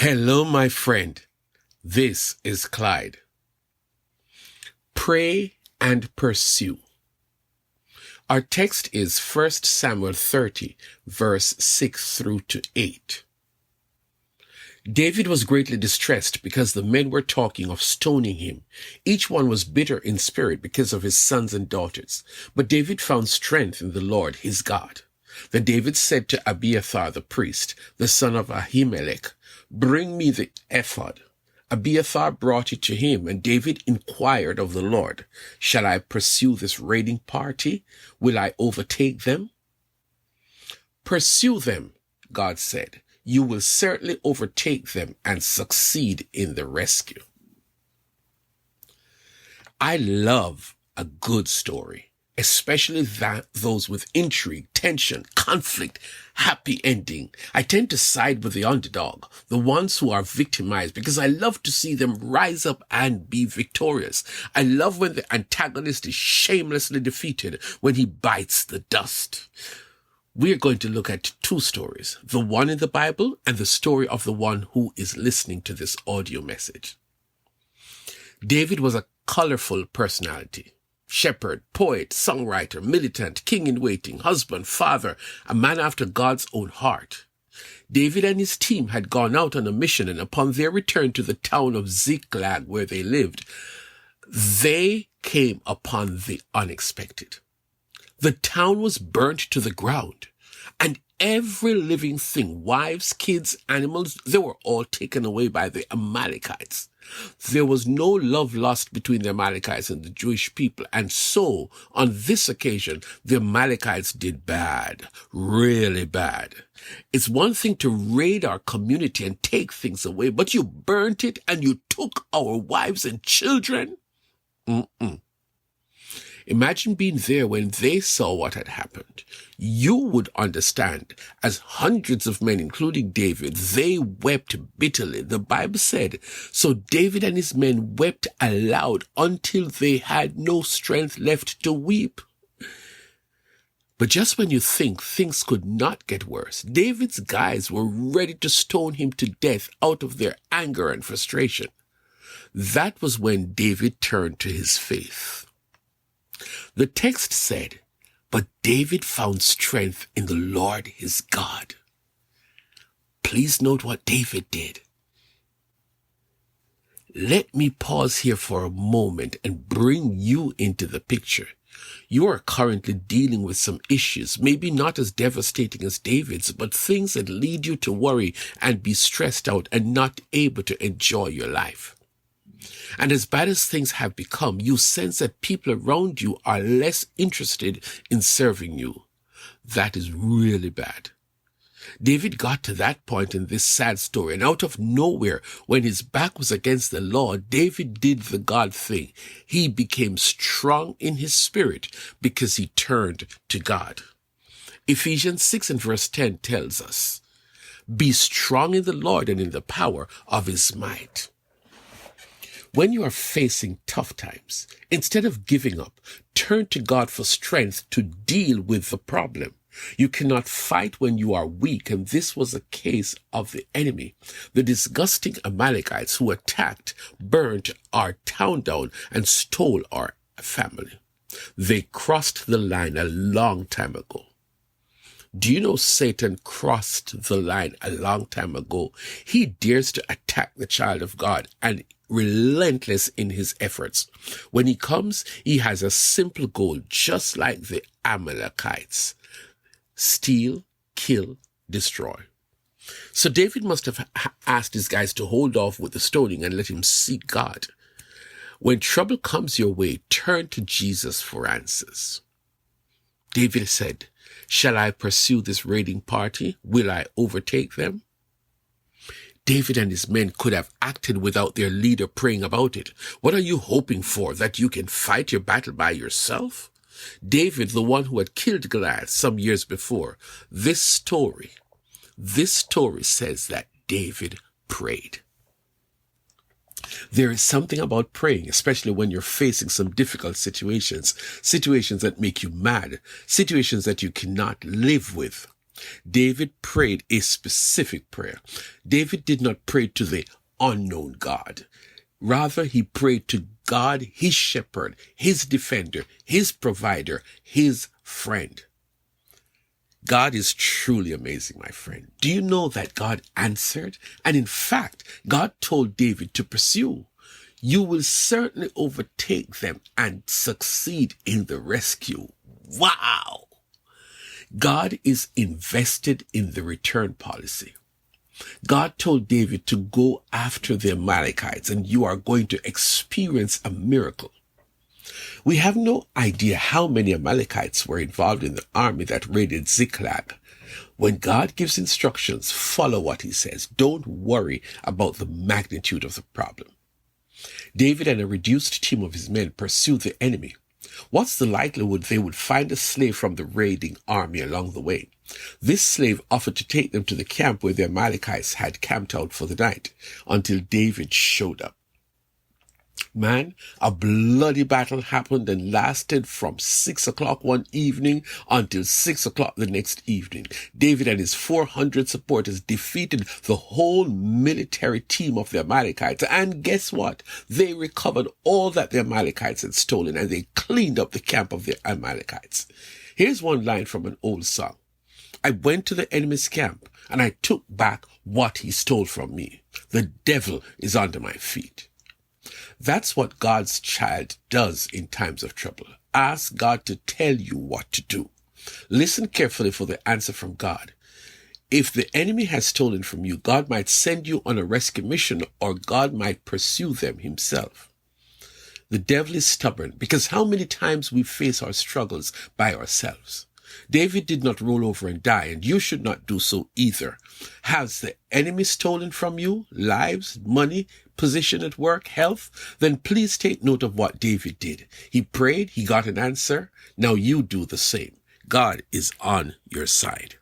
Hello, my friend. This is Clyde. Pray and pursue. Our text is 1 Samuel 30, verse 6 through to 8. David was greatly distressed because the men were talking of stoning him. Each one was bitter in spirit because of his sons and daughters. But David found strength in the Lord his God. Then David said to Abiathar the priest, the son of Ahimelech, "Bring me the ephod." Abiathar brought it to him, and David inquired of the Lord, "Shall I pursue this raiding party? Will I overtake them?" "Pursue them," God said. "You will certainly overtake them and succeed in the rescue." I love a good story, especially those with intrigue, tension, conflict, happy ending. I tend to side with the underdog, the ones who are victimized, because I love to see them rise up and be victorious. I love when the antagonist is shamelessly defeated, when he bites the dust. We are going to look at two stories, the one in the Bible and the story of the one who is listening to this audio message. David was a colorful personality. Shepherd, poet, songwriter, militant, king in waiting, husband, father, a man after God's own heart. David and his team had gone out on a mission, and upon their return to the town of Ziklag where they lived, they came upon the unexpected. The town was burnt to the ground, and every living thing, wives, kids, animals, they were all taken away by the Amalekites. There was no love lost between the Amalekites and the Jewish people, and so, on this occasion, the Amalekites did bad, really bad. It's one thing to raid our community and take things away, but you burnt it and you took our wives and children? Imagine being there when they saw what had happened. You would understand, as hundreds of men, including David, they wept bitterly. The Bible said, "So David and his men wept aloud until they had no strength left to weep." But just when you think things could not get worse, David's guys were ready to stone him to death out of their anger and frustration. That was when David turned to his faith. The text said, "But David found strength in the Lord his God." Please note what David did. Let me pause here for a moment and bring you into the picture. You are currently dealing with some issues, maybe not as devastating as David's, but things that lead you to worry and be stressed out and not able to enjoy your life. And as bad as things have become, you sense that people around you are less interested in serving you. That is really bad. David got to that point in this sad story, and out of nowhere, when his back was against the law, David did the God thing. He became strong in his spirit because he turned to God. Ephesians 6 and verse 10 tells us, "Be strong in the Lord and in the power of his might." When you are facing tough times, instead of giving up, turn to God for strength to deal with the problem. You cannot fight when you are weak, and this was a case of the enemy. The disgusting Amalekites who attacked, burnt our town down, and stole our family. They crossed the line a long time ago. Do you know Satan crossed the line a long time ago? He dares to attack the child of God and relentless in his efforts. When he comes, he has a simple goal, just like the Amalekites: steal, kill, destroy. So David must have asked his guys to hold off with the stoning and let him seek God. When trouble comes your way, turn to Jesus for answers. David said, "Shall I pursue this raiding party? Will I overtake them?" David and his men could have acted without their leader praying about it. What are you hoping for, that you can fight your battle by yourself? David, the one who had killed Goliath some years before, this story says that David prayed. There is something about praying, especially when you're facing some difficult situations that make you mad, situations that you cannot live with. David prayed a specific prayer. David did not pray to the unknown God. Rather, he prayed to God, his shepherd, his defender, his provider, his friend. God is truly amazing, my friend. Do you know that God answered? And in fact, God told David to pursue. You will certainly overtake them and succeed in the rescue. Wow! God is invested in the return policy. God told David to go after the Amalekites, and you are going to experience a miracle. We have no idea how many Amalekites were involved in the army that raided Ziklag. When God gives instructions, follow what he says. Don't worry about the magnitude of the problem. David and a reduced team of his men pursued the enemy. What's the likelihood they would find a slave from the raiding army along the way? This slave offered to take them to the camp where the Amalekites had camped out for the night until David showed up. Man, a bloody battle happened and lasted from 6 o'clock one evening until 6 o'clock the next evening. David and his 400 supporters defeated the whole military team of the Amalekites. And guess what? They recovered all that the Amalekites had stolen, and they cleaned up the camp of the Amalekites. Here's one line from an old song. I went to the enemy's camp and I took back what he stole from me. The devil is under my feet. That's what God's child does in times of trouble. Ask God to tell you what to do. Listen carefully for the answer from God. If the enemy has stolen from you, God might send you on a rescue mission, or God might pursue them himself. The devil is stubborn because how many times we face our struggles by ourselves. David did not roll over and die, and you should not do so either. Has the enemy stolen from you lives, money, position at work, health? Then please take note of what David did. He prayed, he got an answer. Now you do the same. God is on your side.